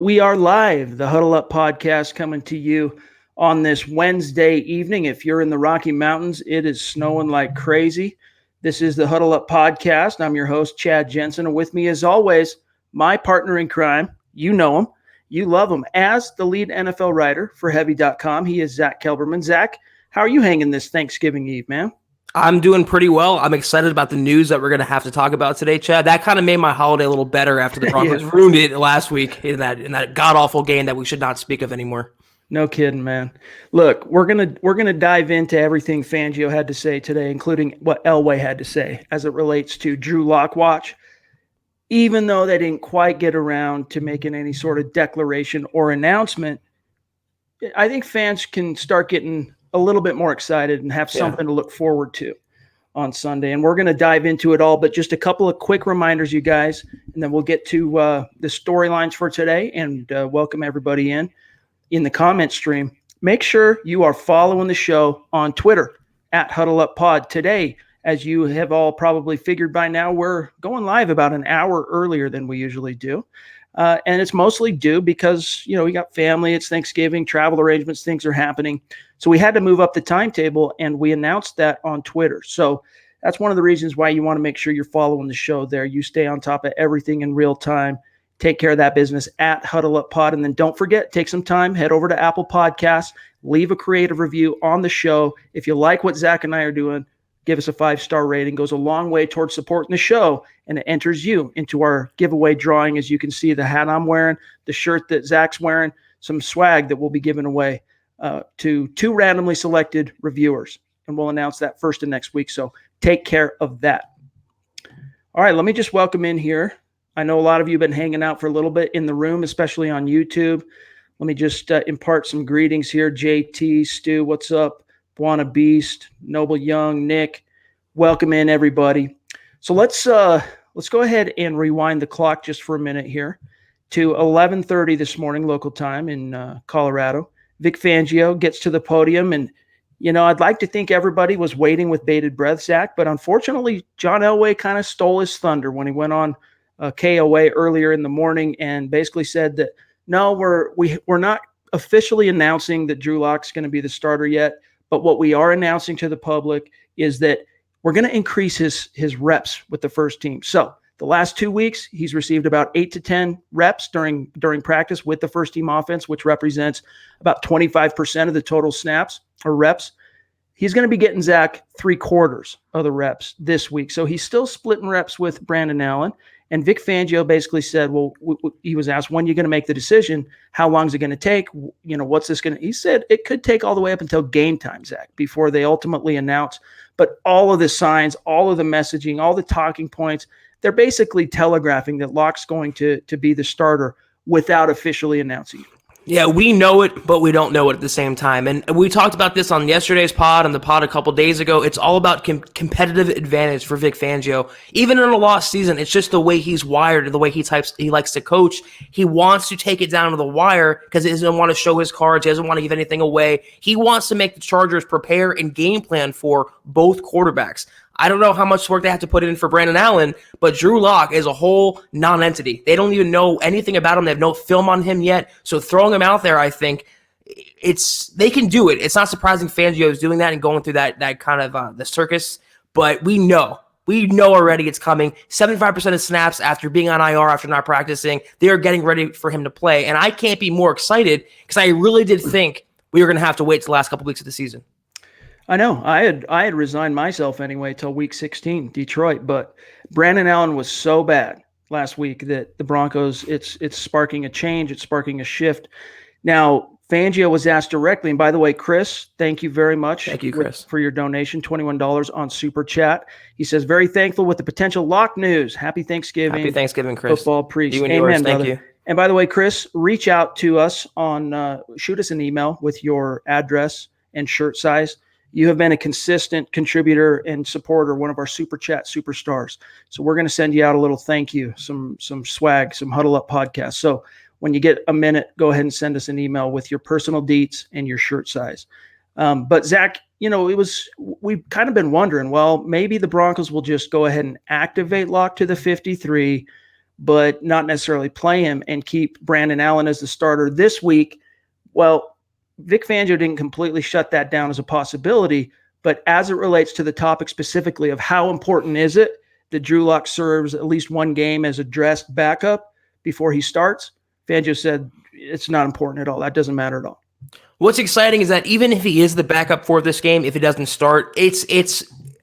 We are live, the Huddle Up podcast coming to you on this Wednesday evening. If you're in the Rocky Mountains, it is snowing like crazy. This is the Huddle Up podcast. I'm your host, Chad Jensen, and with me, as always, my partner in crime. You know him, you love him, as the lead NFL writer for Heavy.com. He is Zack Kelberman. Zack, how are you hanging this Thanksgiving Eve, man? I'm doing pretty well. I'm excited about the news that we're going to have to talk about today, Chad. That kind of made my holiday a little better after the Broncos ruined it last week in that god-awful game that we should not speak of anymore. No kidding, man. Look, we're gonna dive into everything Fangio had to say today, including what Elway had to say as it relates to Drew Lock watch. Even though they didn't quite get around to making any sort of declaration or announcement, I think fans can start getting a little bit more excited and have something to look forward to on Sunday. And we're going to dive into it all, but just a couple of quick reminders, you guys, and then we'll get to the storylines for today and welcome everybody in the comment stream. Make sure you are following the show on Twitter at Huddle Up Pod. Today, as you have all probably figured by now, we're going live about an hour earlier than we usually do. And it's mostly due because, we got family, it's Thanksgiving, travel arrangements, things are happening. So we had to move up the timetable, and we announced that on Twitter. So that's one of the reasons why you want to make sure you're following the show there. You stay on top of everything in real time. Take care of that business at Huddle Up Pod. And then don't forget, take some time, head over to Apple Podcasts, leave a creative review on the show. If you like what Zack and I are doing, give us a 5-star rating. Goes a long way towards supporting the show, and it enters you into our giveaway drawing. As you can see, the hat I'm wearing, the shirt that Zack's wearing, some swag that we'll be giving away to 2 randomly selected reviewers. And we'll announce that first of next week. So take care of that. All right, let me just welcome in here. I know a lot of you have been hanging out for a little bit in the room, especially on YouTube. Let me just impart some greetings here. JT, Stu, what's up? Buona Beast, Noble Young, Nick, welcome in everybody. So let's go ahead and rewind the clock just for a minute here to 11:30 this morning local time in Colorado. Vic Fangio gets to the podium, and I'd like to think everybody was waiting with bated breath, Zack, but unfortunately John Elway kind of stole his thunder when he went on KOA earlier in the morning and basically said that no, we're not officially announcing that Drew Lock's going to be the starter yet. But what we are announcing to the public is that we're going to increase his reps with the first team. So the last 2 weeks, he's received about 8 to 10 reps during practice with the first team offense, which represents about 25% of the total snaps or reps. He's going to be getting, Zack, 3/4 of the reps this week. So he's still splitting reps with Brandon Allen. And Vic Fangio basically said, well, he was asked, when are you going to make the decision? How long is it going to take? What's this going to – he said it could take all the way up until game time, Zack, before they ultimately announce. But all of the signs, all of the messaging, all the talking points, they're basically telegraphing that Lock's going to be the starter without officially announcing it. Yeah, we know it, but we don't know it at the same time. And we talked about this on yesterday's pod and the pod a couple days ago. It's all about competitive advantage for Vic Fangio. Even in a lost season, it's just the way he's wired and the way he likes to coach. He wants to take it down to the wire because he doesn't want to show his cards. He doesn't want to give anything away. He wants to make the Chargers prepare and game plan for both quarterbacks. I don't know how much work they have to put in for Brandon Allen, but Drew Lock is a whole non-entity. They don't even know anything about him. They have no film on him yet. So throwing him out there, I think they can do it. It's not surprising Fangio is doing that and going through that kind of the circus, but we know already it's coming. 75% of snaps after being on IR, after not practicing, they're getting ready for him to play. And I can't be more excited because I really did think we were going to have to wait till the last couple weeks of the season. I know. I had resigned myself anyway till week 16, Detroit. But Brandon Allen was so bad last week that the Broncos, it's sparking a change. It's sparking a shift. Now, Fangio was asked directly, and by the way, Chris, thank you very much. Thank you, Chris, for your donation, $21 on Super Chat. He says, very thankful with the potential Lock news. Happy Thanksgiving. Happy Thanksgiving, Chris. Football priest. You and Amen, yours, thank brother. you. And by the way, Chris, reach out to us on shoot us an email with your address and shirt size. You have been a consistent contributor and supporter, one of our Super Chat superstars. So we're going to send you out a little thank you, some swag, some Huddle Up podcast. So when you get a minute, go ahead and send us an email with your personal deets and your shirt size. But Zack, we've kind of been wondering, well, maybe the Broncos will just go ahead and activate Lock to the 53, but not necessarily play him and keep Brandon Allen as the starter this week. Well, Vic Fangio didn't completely shut that down as a possibility, but as it relates to the topic specifically of how important is it that Drew Lock serves at least one game as a dressed backup before he starts, Fangio said it's not important at all. That doesn't matter at all. What's exciting is that even if he is the backup for this game, if he doesn't start, it's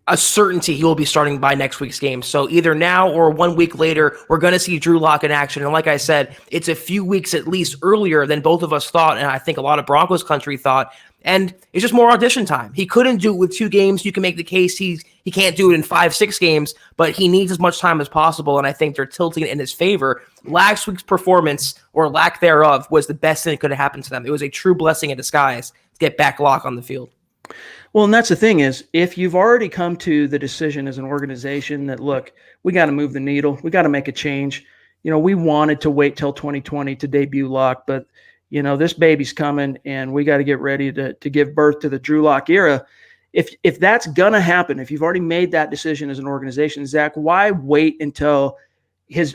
a certainty he will be starting by next week's game. So either now or 1 week later, we're going to see Drew Lock in action. And like I said, it's a few weeks at least earlier than both of us thought, and I think a lot of Broncos country thought. And it's just more audition time. He couldn't do it with 2 games. You can make the case he can't do it in 5-6 games, but he needs as much time as possible, and I think they're tilting it in his favor. Last week's performance, or lack thereof, was the best thing that could have happened to them. It was a true blessing in disguise to get back Lock on the field. Well, and that's the thing is, if you've already come to the decision as an organization that, look, we got to move the needle, we got to make a change. We wanted to wait till 2020 to debut Lock, but this baby's coming, and we got to get ready to give birth to the Drew Lock era. If that's gonna happen, if you've already made that decision as an organization, Zach, why wait until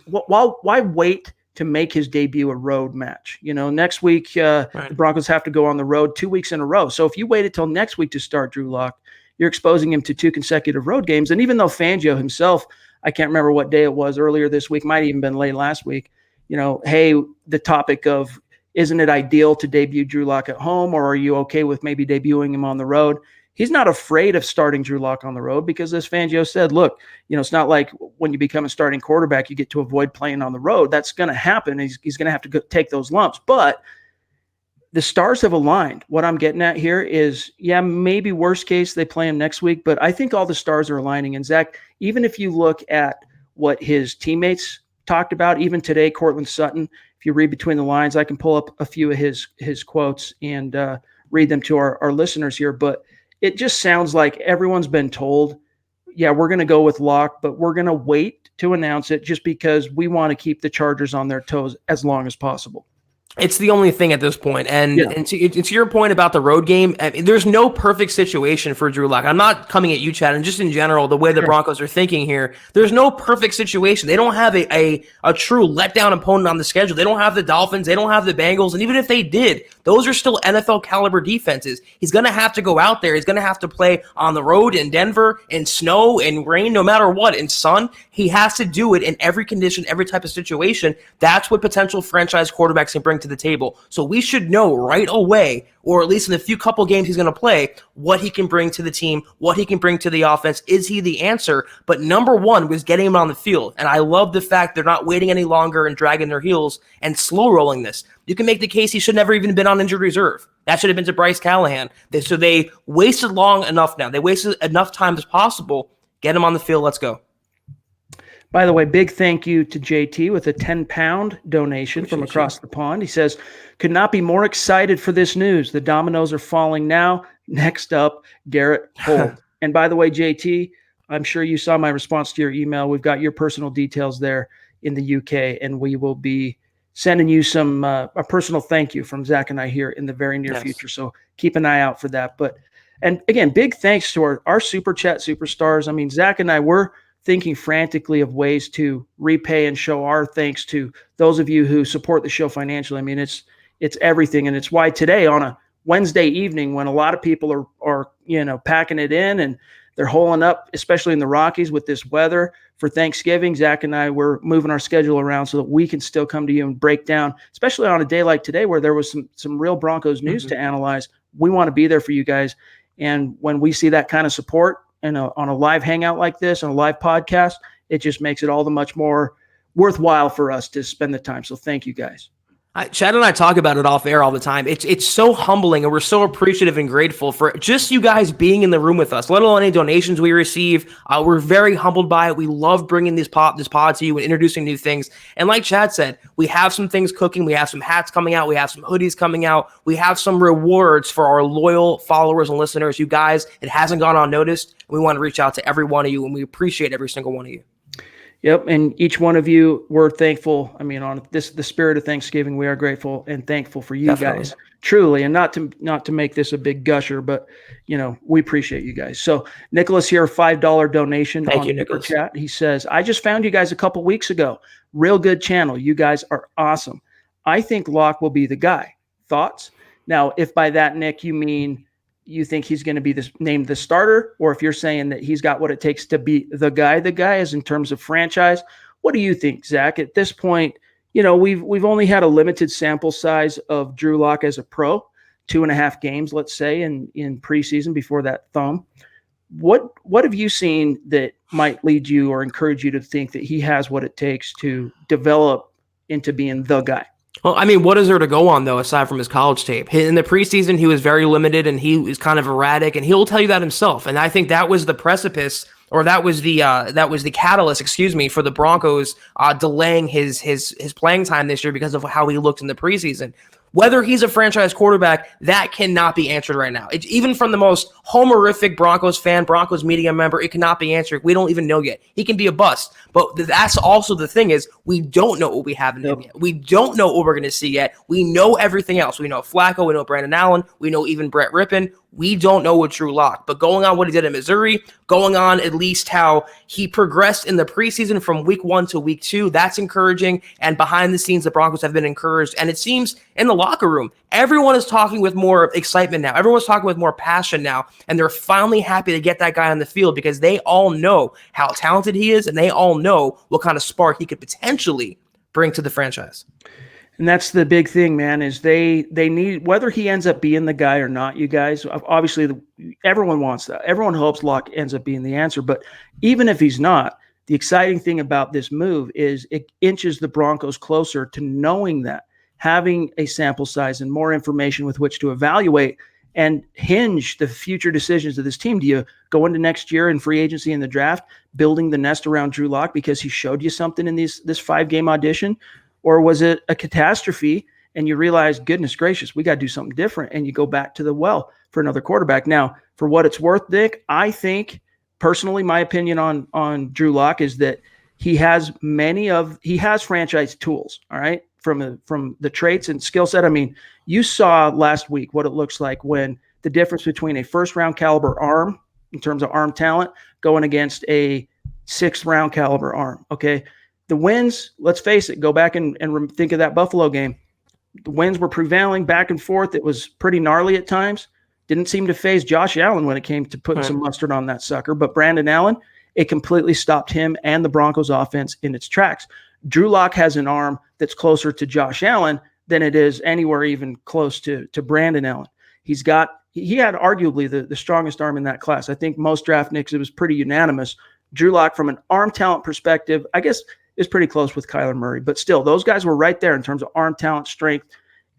why wait to make his debut a road match? Next week right. The Broncos have to go on the road 2 weeks in a row. So if you waited till next week to start Drew Lock, you're exposing him to 2 consecutive road games. And even though Fangio himself, I can't remember what day it was earlier this week, might have even been late last week, hey, the topic of, isn't it ideal to debut Drew Lock at home, or are you okay with maybe debuting him on the road? He's not afraid of starting Drew Lock on the road because, as Fangio said, look, it's not like when you become a starting quarterback, you get to avoid playing on the road. That's going to happen. He's going to have to take those lumps. But the stars have aligned. What I'm getting at here is, maybe worst case they play him next week, but I think all the stars are aligning. And Zach, even if you look at what his teammates talked about, even today, Cortland Sutton, if you read between the lines, I can pull up a few of his quotes and read them to our listeners here. But it just sounds like everyone's been told, we're going to go with Lock, but we're going to wait to announce it just because we want to keep the Chargers on their toes as long as possible. It's the only thing at this point. And to your point about the road game, there's no perfect situation for Drew Lock. I'm not coming at you, Chad, and just in general, the way the Broncos are thinking here, there's no perfect situation. They don't have a true letdown opponent on the schedule. They don't have the Dolphins. They don't have the Bengals. And even if they did, those are still NFL caliber defenses. He's going to have to go out there. He's going to have to play on the road in Denver, in snow, in rain, no matter what, in sun. He has to do it in every condition, every type of situation. That's what potential franchise quarterbacks can bring to the table. So we should know right away, or at least in the few couple games he's going to play, what he can bring to the team, what he can bring to the offense. Is he the answer? But number one was getting him on the field. And I love the fact they're not waiting any longer and dragging their heels and slow rolling this. You can make the case he should never even been on injured reserve. That should have been to Bryce Callahan. So they wasted long enough now. They wasted enough time as possible. Get him on the field. Let's go. By the way, big thank you to JT with a 10-pound donation from across the pond. He says, could not be more excited for this news. The dominoes are falling now. Next up, Garrett Holt. And by the way, JT, I'm sure you saw my response to your email. We've got your personal details there in the UK, and we will be sending you some a personal thank you from Zach and I here in the very near future. So keep an eye out for that. And again, big thanks to our Super Chat superstars. I mean, Zach and I were thinking frantically of ways to repay and show our thanks to those of you who support the show financially. I mean, it's everything. And it's why today on a Wednesday evening, when a lot of people are packing it in and they're holing up, especially in the Rockies with this weather for Thanksgiving, Zach and I were moving our schedule around so that we can still come to you and break down, especially on a day like today where there was some real Broncos news to analyze. We want to be there for you guys. And when we see that kind of support, and on a live hangout like this, on a live podcast, it just makes it all the much more worthwhile for us to spend the time. So thank you guys. Chad and I talk about it off air all the time. It's so humbling, and we're so appreciative and grateful for just you guys being in the room with us, let alone any donations we receive. We're very humbled by it. We love bringing this pod to you and introducing new things. And like Chad said, we have some things cooking. We have some hats coming out. We have some hoodies coming out. We have some rewards for our loyal followers and listeners. You guys, it hasn't gone unnoticed. We want to reach out to every one of you, and we appreciate every single one of you. Yep, and each one of you, we're thankful. I mean, on the spirit of Thanksgiving, we are grateful and thankful for you Definitely. guys, truly, and not to make this a big gusher, but we appreciate you guys. So Nicholas here, $5 donation Thank on you, Super Nicholas. Chat. He says, "I just found you guys a couple weeks ago. Real good channel. You guys are awesome. I think Locke will be the guy. Thoughts?" Now, if by that, Nick, you mean you think he's going to be named the starter, or if you're saying that he's got what it takes to be the guy is in terms of franchise, what do you think, Zach? At this point, we've only had a limited sample size of Drew Lock as a pro, 2.5 games, let's say, in preseason before that thumb. What have you seen that might lead you or encourage you to think that he has what it takes to develop into being the guy? Well, I mean, what is there to go on, though, aside from his college tape? In the preseason, he was very limited, and he was kind of erratic, and he'll tell you that himself. And I think that was the precipice, or that was the catalyst, for the Broncos delaying his playing time this year because of how he looked in the preseason. Whether he's a franchise quarterback, that cannot be answered right now. Even from the most homerific Broncos fan, Broncos media member, it cannot be answered. We don't even know yet. He can be a bust. But that's also the thing is we don't know what we have in him yet. We don't know what we're going to see yet. We know everything else. We know Flacco. We know Brandon Allen. We know even Brett Rippon. We don't know what Drew Lock. But going on what he did in Missouri, going on at least how he progressed in the preseason from week 1 to week 2, that's encouraging. And behind the scenes, the Broncos have been encouraged. And it seems in the locker room, everyone is talking with more excitement now. Everyone's talking with more passion now. And they're finally happy to get that guy on the field because they all know how talented he is and they all know what kind of spark he could potentially bring to the franchise. And that's the big thing, man, is they need, whether he ends up being the guy or not, you guys, obviously everyone wants that. Everyone hopes Locke ends up being the answer. But even if he's not, the exciting thing about this move is it inches the Broncos closer to knowing that, having a sample size and more information with which to evaluate and hinge the future decisions of this team. Do you go into next year in free agency and the draft, building the nest around Drew Lock because he showed you something in this 5-game audition? Or was it a catastrophe and you realize, goodness gracious, we got to do something different, and you go back to the well for another quarterback? Now, for what it's worth, Nick, I think personally, my opinion on Drew Lock is that he has franchise tools, all right, from the traits and skill set. I mean, you saw last week what it looks like when the difference between a first-round caliber arm in terms of arm talent going against a 6th-round caliber arm, okay? The winds, let's face it, go back and think of that Buffalo game. The winds were prevailing back and forth. It was pretty gnarly at times. Didn't seem to phase Josh Allen when it came to putting some mustard on that sucker. But Brandon Allen, it completely stopped him and the Broncos offense in its tracks. Drew Lock has an arm that's closer to Josh Allen than it is anywhere even close to Brandon Allen. He had arguably the strongest arm in that class. I think most draft nicks, it was pretty unanimous. Drew Lock, from an arm talent perspective, I guess, is pretty close with Kyler Murray, but still, those guys were right there in terms of arm talent, strength.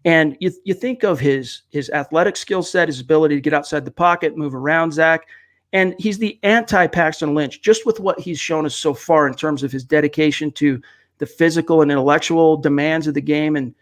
And you think of his athletic skill set, his ability to get outside the pocket, move around, Zach, and he's the anti-Paxton Lynch, just with what he's shown us so far in terms of his dedication to the physical and intellectual demands of the game, and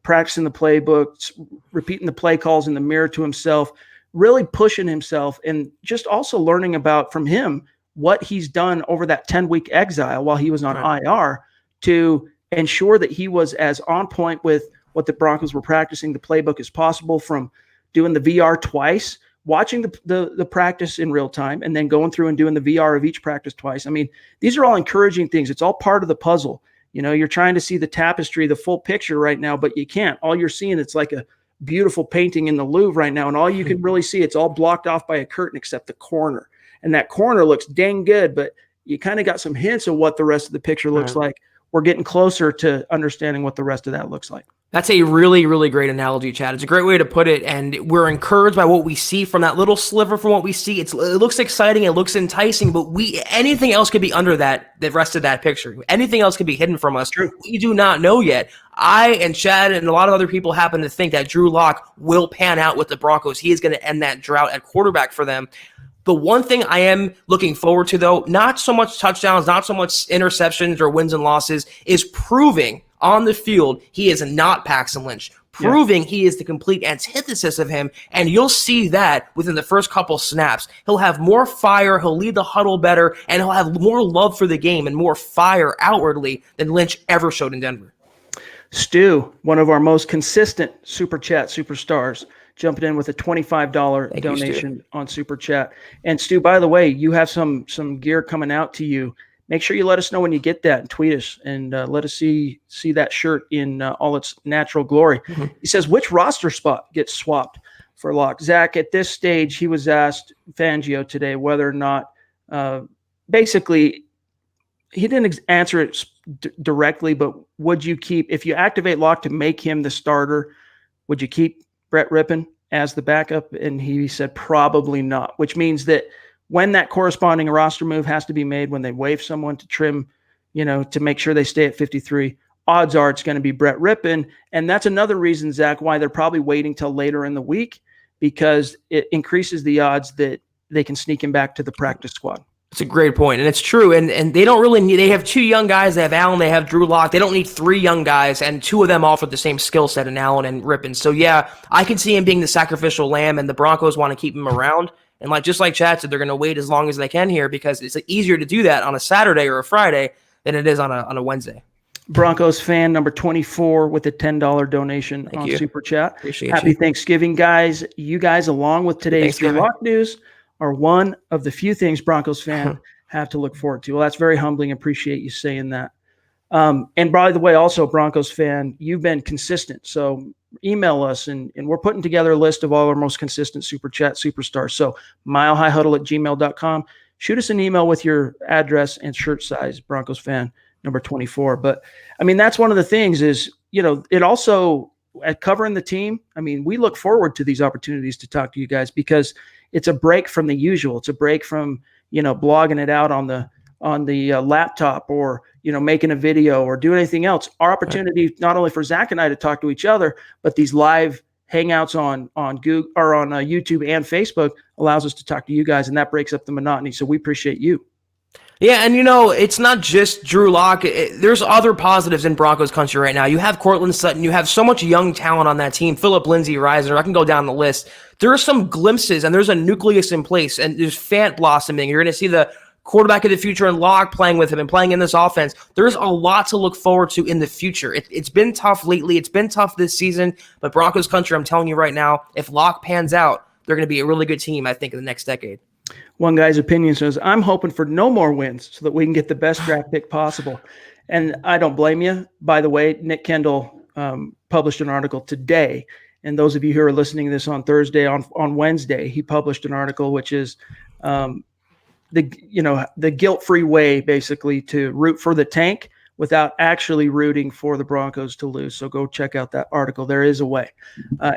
practicing the playbooks, repeating the play calls in the mirror to himself, really pushing himself, and just also learning about from him what he's done over that 10-week exile while he was on IR to ensure that he was as on point with what the Broncos were practicing the playbook as possible, from doing the VR twice, watching the practice in real time, and then going through and doing the VR of each practice twice. I mean, these are all encouraging things. It's all part of the puzzle. You're trying to see the tapestry, the full picture right now, but you can't. All you're seeing, it's like a beautiful painting in the Louvre right now, and all you can really see, it's all blocked off by a curtain except the corner. And that corner looks dang good, but you kind of got some hints of what the rest of the picture looks like. We're getting closer to understanding what the rest of that looks like. That's a really, really great analogy, Chad. It's a great way to put it, and we're encouraged by what we see from that little sliver from what we see. It looks exciting, it looks enticing, but anything else could be under the rest of that picture. Anything else could be hidden from us. True. We do not know yet. I and Chad and a lot of other people happen to think that Drew Lock will pan out with the Broncos. He is going to end that drought at quarterback for them. The one thing I am looking forward to, though, not so much touchdowns, not so much interceptions or wins and losses, is proving On the field, he is not Paxton Lynch, proving he is the complete antithesis of him, and you'll see that within the first couple snaps. He'll have more fire, he'll lead the huddle better, and he'll have more love for the game and more fire outwardly than Lynch ever showed in Denver. Stu, one of our most consistent Super Chat superstars, jumping in with a $25 donation on Super Chat. And Stu, by the way, you have some gear coming out to you. Make sure you let us know when you get that and tweet us and let us see that shirt in all its natural glory. Mm-hmm. He says, which roster spot gets swapped for Locke? Zach, at this stage, he was asked Fangio today whether or not basically he didn't answer it directly, but would you keep, if you activate Locke to make him the starter, would you keep Brett Rippon as the backup? And he said probably not, which means that when that corresponding roster move has to be made, when they waive someone to trim, to make sure they stay at 53, odds are it's going to be Brett Rippon. And that's another reason, Zach, why they're probably waiting till later in the week, because it increases the odds that they can sneak him back to the practice squad. It's a great point, and it's true. And they don't really need. They have two young guys. They have Allen. They have Drew Lock. They don't need three young guys, and two of them offer the same skill set in Allen and Rippon. So yeah, I can see him being the sacrificial lamb, and the Broncos want to keep him around. And just like Chad said, they're going to wait as long as they can here because it's easier to do that on a Saturday or a Friday than it is on a Wednesday. Broncos fan number 24 with a $10 donation on Super Chat. Appreciate Happy Thanksgiving, guys. You guys, along with today's Lock News, are one of the few things Broncos fan have to look forward to. Well, that's very humbling. Appreciate you saying that. And by the way, also Broncos fan, you've been consistent. So email us and we're putting together a list of all our most consistent Super Chat superstars. So milehighhuddle@gmail.com. Shoot us an email with your address and shirt size, Broncos fan number 24. But I mean, that's one of the things is, it also at covering the team. I mean, we look forward to these opportunities to talk to you guys because it's a break from the usual. It's a break from, blogging it out on the laptop or, making a video or doing anything else. Our opportunity, not only for Zach and I to talk to each other, but these live hangouts on Google or on YouTube and Facebook allows us to talk to you guys, and that breaks up the monotony. So we appreciate you. Yeah, and it's not just Drew Lock. There's other positives in Broncos country right now. You have Cortland Sutton. You have so much young talent on that team. Phillip Lindsay, Reisner. I can go down the list. There are some glimpses, and there's a nucleus in place, and there's Fant blossoming. You're going to see the quarterback of the future and Locke playing with him and playing in this offense. There's a lot to look forward to in the future. It's been tough lately. It's been tough this season, but Broncos country, I'm telling you right now, if Locke pans out, they're going to be a really good team, I think, in the next decade. One guy's opinion says, I'm hoping for no more wins so that we can get the best draft pick possible. And I don't blame you. By the way, Nick Kendall published an article today. And those of you who are listening to this on Thursday, on Wednesday, he published an article which is the guilt-free way basically to root for the tank without actually rooting for the Broncos to lose. So go check out that article. There is a way.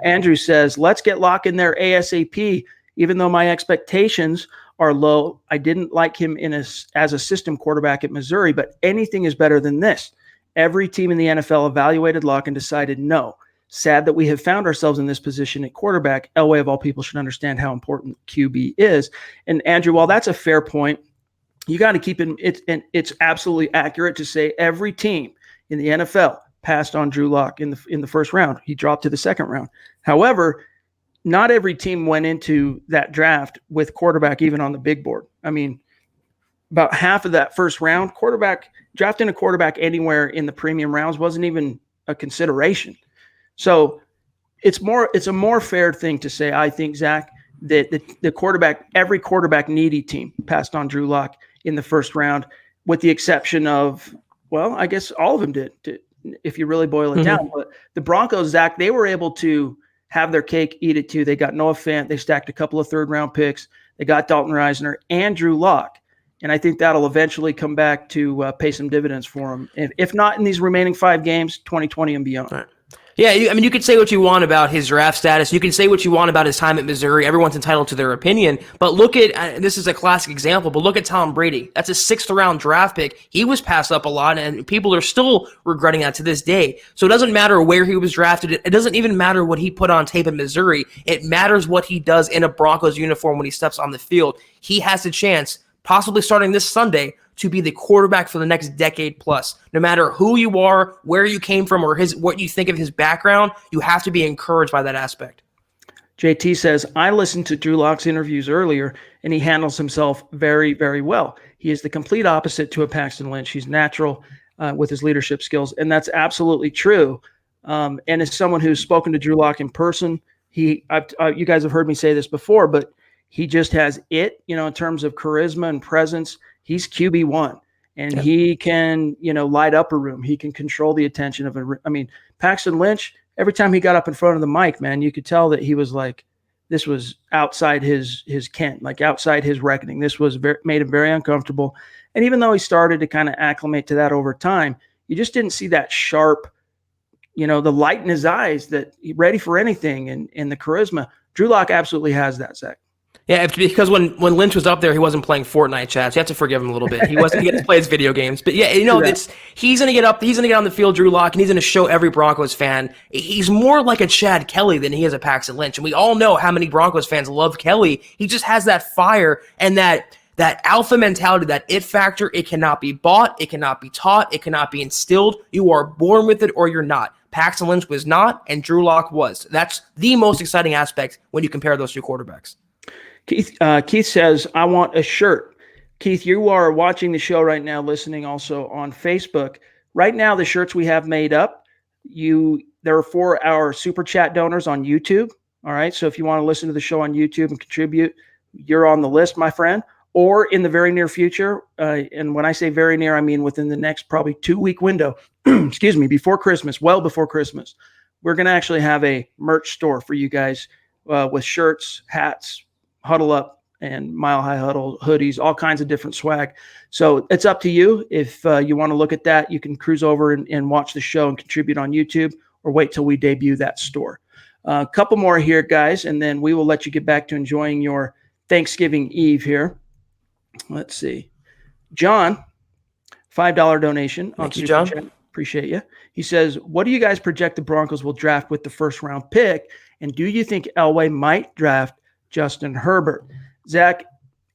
Andrew says, let's get Locke in there ASAP. Even though my expectations are low, I didn't like him as a system quarterback at Missouri, but anything is better than this. Every team in the NFL evaluated Locke and decided no. Sad that we have found ourselves in this position at quarterback. Elway, of all people, should understand how important QB is. And Andrew, while that's a fair point, you got to keep it's absolutely accurate to say every team in the NFL passed on Drew Lock in the first round. He dropped to the second round. However, not every team went into that draft with quarterback even on the big board. I mean, about half of that first round, drafting a quarterback anywhere in the premium rounds wasn't even a consideration. So it's a more fair thing to say, I think, Zach, that every quarterback needy team passed on Drew Lock in the first round, with the exception of, well, I guess all of them did, if you really boil it down. But the Broncos, Zach, they were able to have their cake, eat it too. They got Noah Fant. They stacked a couple of third-round picks. They got Dalton Reisner and Drew Lock. And I think that'll eventually come back to pay some dividends for them. If not in these remaining 5 games, 2020 and beyond. Right. Yeah, you could say what you want about his draft status. You can say what you want about his time at Missouri. Everyone's entitled to their opinion. But look at, this is a classic example, but look at Tom Brady. That's a 6th-round draft pick. He was passed up a lot, and people are still regretting that to this day. So it doesn't matter where he was drafted. It doesn't even matter what he put on tape at Missouri. It matters what he does in a Broncos uniform when he steps on the field. He has a chance, possibly starting this Sunday, to be the quarterback for the next decade plus. No matter who you are, where you came from, or what you think of his background, you have to be encouraged by that aspect. JT says, I listened to Drew Lock's interviews earlier, and he handles himself very, very well. He is the complete opposite to a Paxton Lynch. He's natural with his leadership skills, and that's absolutely true. And as someone who's spoken to Drew Lock in person, you guys have heard me say this before, but he just has it, in terms of charisma and presence. He's QB1, and he can, light up a room. He can control the attention of Paxton Lynch, every time he got up in front of the mic, man, you could tell that he was like, this was outside his ken, like outside his reckoning. This was made him very uncomfortable. And even though he started to kind of acclimate to that over time, you just didn't see that sharp, the light in his eyes, that he ready for anything, and the charisma. Drew Lock absolutely has that, Zach. Yeah, because when Lynch was up there, he wasn't playing Fortnite, Chad. So you have to forgive him a little bit. He wasn't getting to play his video games. But yeah, he's gonna get up, he's gonna get on the field, Drew Lock, and he's gonna show every Broncos fan he's more like a Chad Kelly than he is a Paxton Lynch. And we all know how many Broncos fans love Kelly. He just has that fire and that alpha mentality, that it factor. It cannot be bought, it cannot be taught, it cannot be instilled. You are born with it or you're not. Paxton Lynch was not, and Drew Lock was. That's the most exciting aspect when you compare those two quarterbacks. Keith says, I want a shirt. Keith, you are watching the show right now, listening also on Facebook. Right now, the shirts we have made up, there are for our super chat donors on YouTube. All right. So if you want to listen to the show on YouTube and contribute, you're on the list, my friend. Or in the very near future, and when I say very near, I mean within the next probably 2-week window, excuse me, before Christmas, well before Christmas, we're going to actually have a merch store for you guys with shirts, hats, Huddle Up and Mile High Huddle hoodies, all kinds of different swag. So it's up to you. If you want to look at that, you can cruise over and watch the show and contribute on YouTube, or wait till we debut that store. A couple more here, guys, and then we will let you get back to enjoying your Thanksgiving Eve here. Let's see. John, $5 donation. Thank you, John. Chat. Appreciate you. He says, what do you guys project the Broncos will draft with the first-round pick? And do you think Elway might draft Justin Herbert? Zach,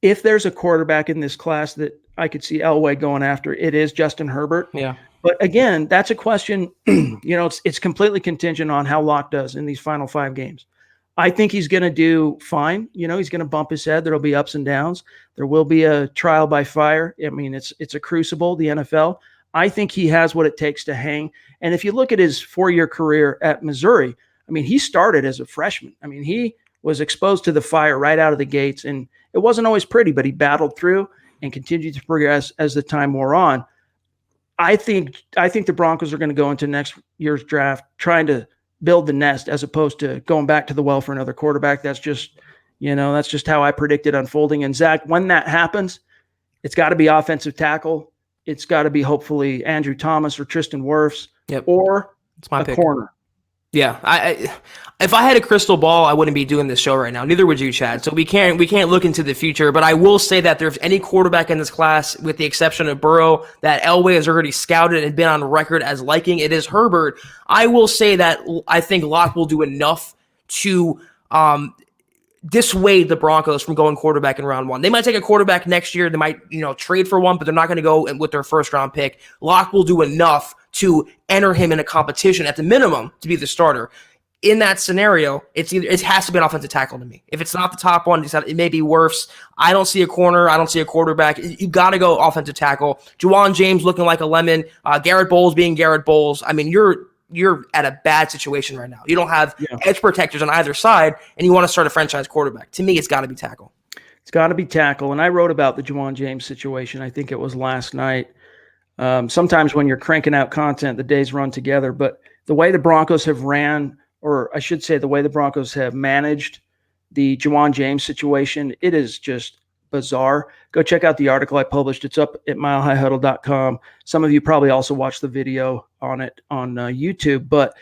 if there's a quarterback in this class that I could see Elway going after, it is Justin Herbert. Yeah. But again, that's a question, it's completely contingent on how Locke does in these final 5 games. I think he's going to do fine. He's going to bump his head. There'll be ups and downs. There will be a trial by fire. I mean, it's a crucible, the NFL. I think he has what it takes to hang. And if you look at his 4-year career at Missouri, I mean, he started as a freshman. I mean, he was exposed to the fire right out of the gates, and it wasn't always pretty, but he battled through and continued to progress as the time wore on. I think the Broncos are going to go into next year's draft trying to build the nest as opposed to going back to the well for another quarterback. That's just how I predict it unfolding. And Zach, when that happens, it's got to be offensive tackle. It's got to be hopefully Andrew Thomas or Tristan Wirfs, or it's my pick. Corner. Yeah, if I had a crystal ball, I wouldn't be doing this show right now. Neither would you, Chad. So we can't look into the future. But I will say that there's any quarterback in this class, with the exception of Burrow, that Elway has already scouted and been on record as liking, it is Herbert. I will say that I think Locke will do enough to dissuade the Broncos from going quarterback in round 1. They might take a quarterback next year. They might trade for one, but they're not going to go with their first round pick. Locke will do enough to enter him in a competition at the minimum to be the starter. In that scenario, it has to be an offensive tackle to me. If it's not the top one, it may be Wirfs. I don't see a corner. I don't see a quarterback. You got to go offensive tackle. Juwan James looking like a lemon. Garrett Bowles being Garrett Bowles. I mean, you're at a bad situation right now. You don't have edge protectors on either side, and you want to start a franchise quarterback. To me, it's got to be tackle. It's got to be tackle. And I wrote about the Juwan James situation. I think it was last night. Sometimes when you're cranking out content, the days run together. But the way the Broncos have ran, or I should say the way the Broncos have managed the Juwan James situation, it is just bizarre. Go check out the article I published. It's up at milehighhuddle.com. Some of you probably also watched the video on it on YouTube, but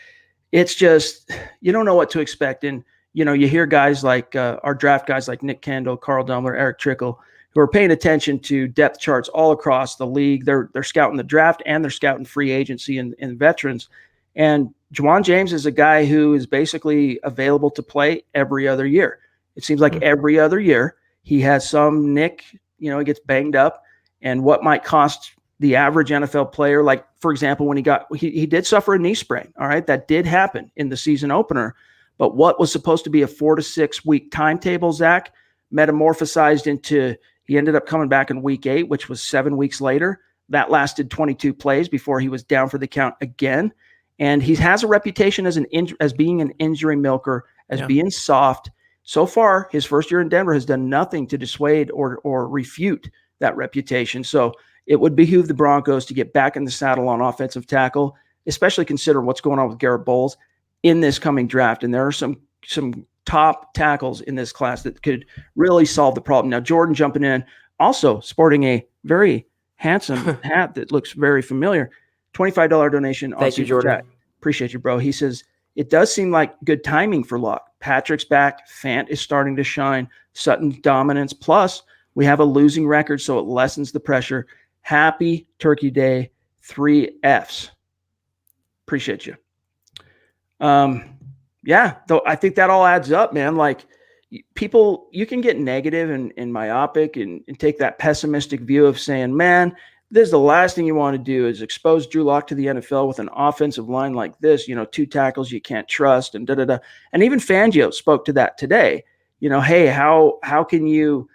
it's just, you don't know what to expect. And, you hear guys like our draft guys like Nick Kendall, Carl Dummler, Eric Trickle, who are paying attention to depth charts all across the league. They're scouting the draft and they're scouting free agency and veterans. And Juwan James is a guy who is basically available to play every other year. It seems like every other year he has some nick, he gets banged up, and what might cost the average NFL player. Like, for example, when he did suffer a knee sprain. All right. That did happen in the season opener. But what was supposed to be a 4 to 6 week timetable, Zach, metamorphosized into, he ended up coming back in week 8, which was 7 weeks later. That lasted 22 plays before he was down for the count again. And he has a reputation as being an injury milker, as being soft. So far, his first year in Denver has done nothing to dissuade or refute that reputation. So it would behoove the Broncos to get back in the saddle on offensive tackle, especially considering what's going on with Garrett Bowles in this coming draft. And there are some top tackles in this class that could really solve the problem. Now, Jordan jumping in, also sporting a very handsome hat that looks very familiar. $25 donation. Thank you, Jordan. Chat. Appreciate you, bro. He says, it does seem like good timing for Locke. Patrick's back. Fant is starting to shine. Sutton's dominance. Plus, we have a losing record, so it lessens the pressure. Happy Turkey Day. 3 Fs. Appreciate you. Yeah, though I think that all adds up, man. Like, people, you can get negative and myopic and take that pessimistic view of saying, man, this is the last thing you want to do is expose Drew Lock to the NFL with an offensive line like this, 2 tackles you can't trust and da-da-da. And even Fangio spoke to that today. Hey, how can you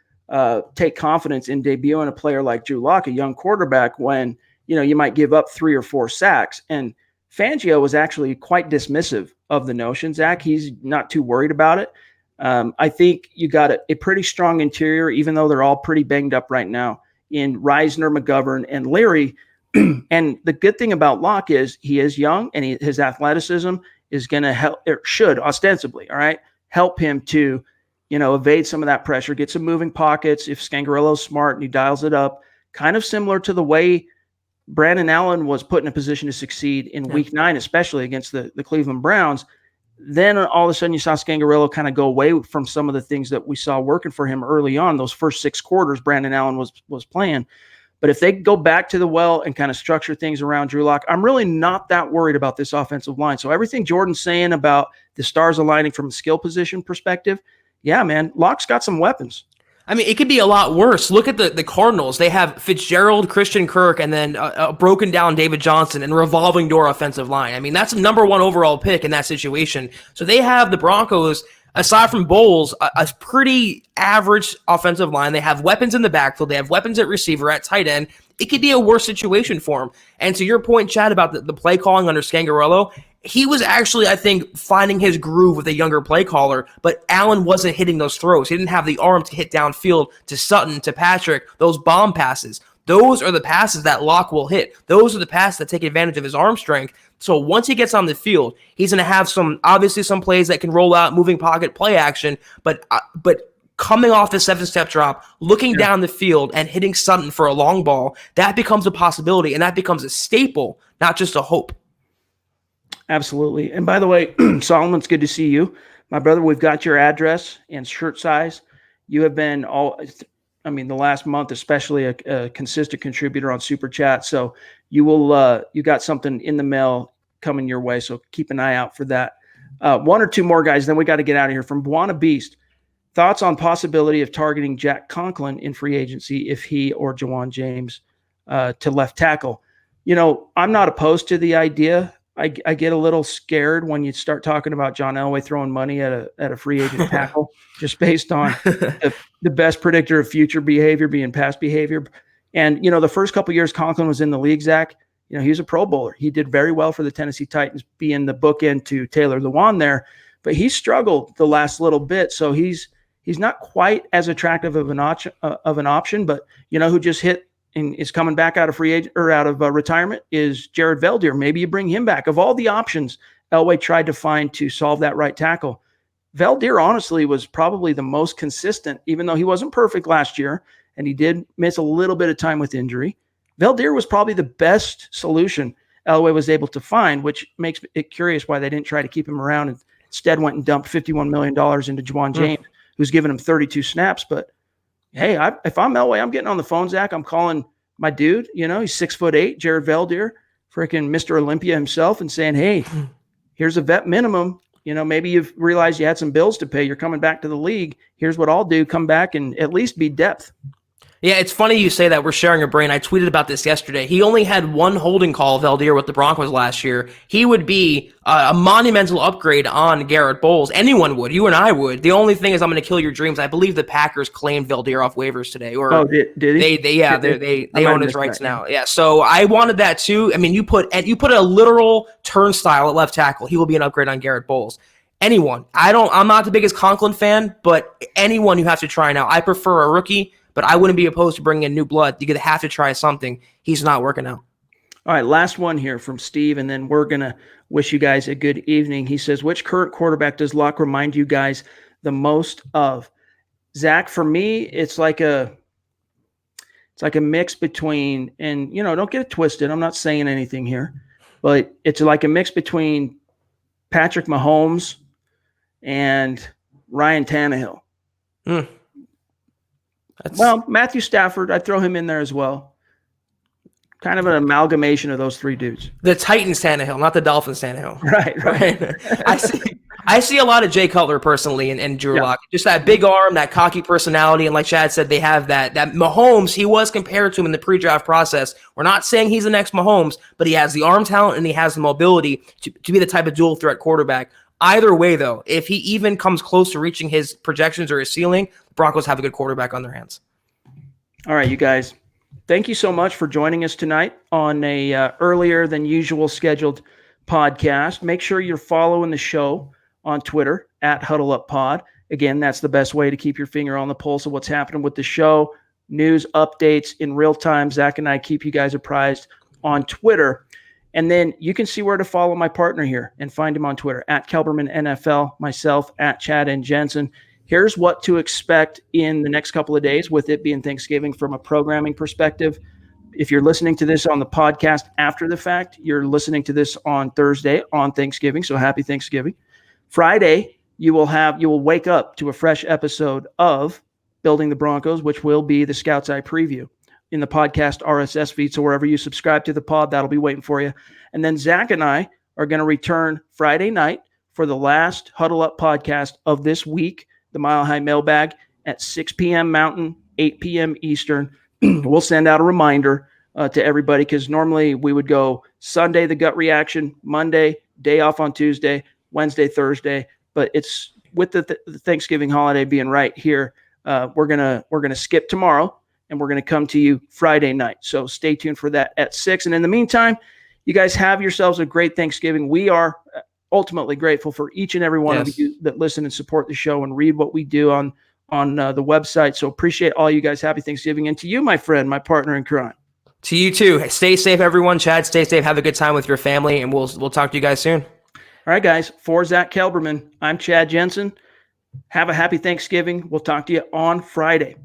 take confidence in debuting a player like Drew Lock, a young quarterback, when, you might give up 3 or 4 sacks? And Fangio was actually quite dismissive of the notion, Zach. He's not too worried about it. I think you got a pretty strong interior, even though they're all pretty banged up right now, in Reisner, McGovern, and Leary. And the good thing about Locke is he is young, and his athleticism is going to help, or should ostensibly, all right, help him to, evade some of that pressure, get some moving pockets. If Scangarello's smart and he dials it up, kind of similar to the way Brandon Allen was put in a position to succeed in week 9, especially against the Cleveland Browns. Then all of a sudden you saw Scangarello kind of go away from some of the things that we saw working for him early on. Those first 6 quarters, Brandon Allen was playing. But if they go back to the well and kind of structure things around Drew Lock, I'm really not that worried about this offensive line. So everything Jordan's saying about the stars aligning from a skill position perspective, yeah, man, Lock's got some weapons. I mean, it could be a lot worse. Look at the Cardinals. They have Fitzgerald, Christian Kirk, and then a broken down David Johnson and revolving door offensive line. I mean, that's a number 1 overall pick in that situation. So they have the Broncos, aside from Bowles, a pretty average offensive line. They have weapons in the backfield. They have weapons at receiver, at tight end. It could be a worse situation for them. And to your point, Chad, about the play calling under Scangarello, he was actually, I think, finding his groove with a younger play caller, but Allen wasn't hitting those throws. He didn't have the arm to hit downfield to Sutton, to Patrick, those bomb passes. Those are the passes that Locke will hit. Those are the passes that take advantage of his arm strength. So once he gets on the field, he's going to have some plays that can roll out, moving pocket, play action, but coming off the 7-step drop, looking down the field and hitting Sutton for a long ball, that becomes a possibility, and that becomes a staple, not just a hope. Absolutely. And by the way, Solomon, it's good to see you. My brother, we've got your address and shirt size. You have been the last month, especially a consistent contributor on Super Chat. So you got something in the mail coming your way. So keep an eye out for that. 1 or 2 more guys, then we got to get out of here. From Buona Beast, thoughts on possibility of targeting Jack Conklin in free agency if he or Jawan James to left tackle. I'm not opposed to the idea. I get a little scared when you start talking about John Elway throwing money at a free agent tackle, just based on the best predictor of future behavior being past behavior. And, the first couple of years Conklin was in the league, Zach, he was a Pro Bowler. He did very well for the Tennessee Titans, being the bookend to Taylor Lewan there, but he struggled the last little bit. So he's not quite as attractive of an option, but who just hit and is coming back out of free agent or out of retirement is Jared Veldheer. Maybe you bring him back. Of all the options Elway tried to find to solve that right tackle, Veldheer honestly was probably the most consistent, even though he wasn't perfect last year and he did miss a little bit of time with injury. Veldheer was probably the best solution Elway was able to find, which makes it curious why they didn't try to keep him around and instead went and dumped $51 million into Jawan James, who's given him 32 snaps. But hey, if I'm Elway, I'm getting on the phone, Zach. I'm calling my dude. He's 6'8", Jared Veldheer, freaking Mr. Olympia himself, and saying, hey, here's a vet minimum. Maybe you've realized you had some bills to pay. You're coming back to the league. Here's what I'll do. Come back and at least be depth. Yeah, it's funny you say that. We're sharing a brain. I tweeted about this yesterday. He only had one holding call, Valdir, with the Broncos last year. He would be a monumental upgrade on Garrett Bowles. Anyone would. You and I would. The only thing is I'm going to kill your dreams. I believe the Packers claimed Valdir off waivers today. Or did he? They own his rights now. Yeah, so I wanted that too. I mean, you put a literal turnstile at left tackle. He will be an upgrade on Garrett Bowles. Anyone. I'm not the biggest Conklin fan, but anyone you have to try now. I prefer a rookie, but I wouldn't be opposed to bringing in new blood. You're going to have to try something. He's not working out. All right, last one here from Steve, and then we're going to wish you guys a good evening. He says, which current quarterback does Locke remind you guys the most of? Zach, for me, it's like a mix between, and, don't get it twisted. I'm not saying anything here, but it's like a mix between Patrick Mahomes and Ryan Tannehill. Well, Matthew Stafford, I'd throw him in there as well. Kind of an amalgamation of those three dudes. The Titans Tannehill, not the Dolphins Tannehill. Right. I see a lot of Jay Cutler personally and Drew Lock. Just that big arm, that cocky personality, and like Chad said, they have that Mahomes, he was compared to him in the pre-draft process. We're not saying he's the next Mahomes, but he has the arm talent and he has the mobility to be the type of dual threat quarterback. Either way, though, if he even comes close to reaching his projections or his ceiling, the Broncos have a good quarterback on their hands. All right, you guys. Thank you so much for joining us tonight on a earlier than usual scheduled podcast. Make sure you're following the show on Twitter at Huddle Up Pod. Again, that's the best way to keep your finger on the pulse of what's happening with the show. News updates in real time. Zach and I keep you guys apprised on Twitter. And then you can see where to follow my partner here and find him on Twitter at Kelberman NFL, myself at Chad and Jensen. Here's what to expect in the next couple of days with it being Thanksgiving from a programming perspective. If you're listening to this on the podcast after the fact, you're listening to this on Thursday on Thanksgiving. So happy Thanksgiving. Friday, you will wake up to a fresh episode of Building the Broncos, which will be the Scout's Eye preview in the podcast RSS feed. So wherever you subscribe to the pod, that'll be waiting for you. And then Zach and I are going to return Friday night for the last Huddle Up podcast of this week, the Mile High Mailbag at 6 p.m. Mountain, 8 p.m. Eastern. We'll send out a reminder to everybody because normally we would go Sunday, the gut reaction, Monday, day off on Tuesday, Wednesday, Thursday. But it's with the Thanksgiving holiday being right here, we're gonna skip tomorrow and we're gonna come to you Friday night. So stay tuned for that at 6. And in the meantime, you guys have yourselves a great Thanksgiving. We are ultimately grateful for each and every one of you that listen and support the show and read what we do on the website. So appreciate all you guys. Happy Thanksgiving. And to you, my friend, my partner in crime. To you too. Stay safe, everyone. Chad, stay safe. Have a good time with your family, and we'll talk to you guys soon. All right, guys. For Zack Kelberman, I'm Chad Jensen. Have a happy Thanksgiving. We'll talk to you on Friday.